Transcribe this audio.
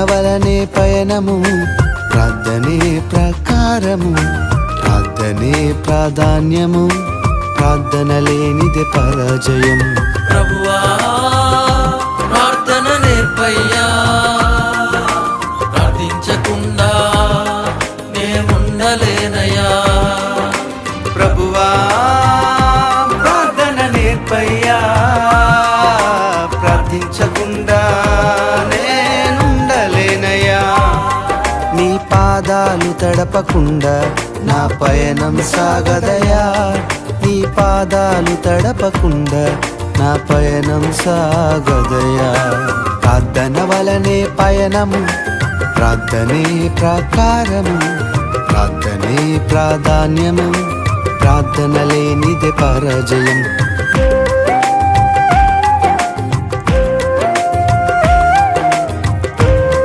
వలనే పయనము, ప్రార్థనే ప్రకారము, ప్రార్థనే ప్రాధాన్యము, ప్రార్థన లేనిదే పరాజయం. ప్రభువా ప్రార్థన నేర్పయ్యా, ప్రార్థించకుండా నేనుండలేనయ్యా. ప్రభువా ప్రార్థన నేర్పయ్యా, ప్రార్థించకుండా నేనుండలేనయ్యా. నీ పాదాలు తడపకుండా నా పయనం సాగదయా, నీ పాదాలు తడపకుండా నా పయనం సాగదయా. ప్రార్థన వలనే పయనము, ప్రార్థనే ప్రకారము, ప్రార్థనే ప్రాధాన్యము, ప్రార్థన లేనిదే పరాజయం.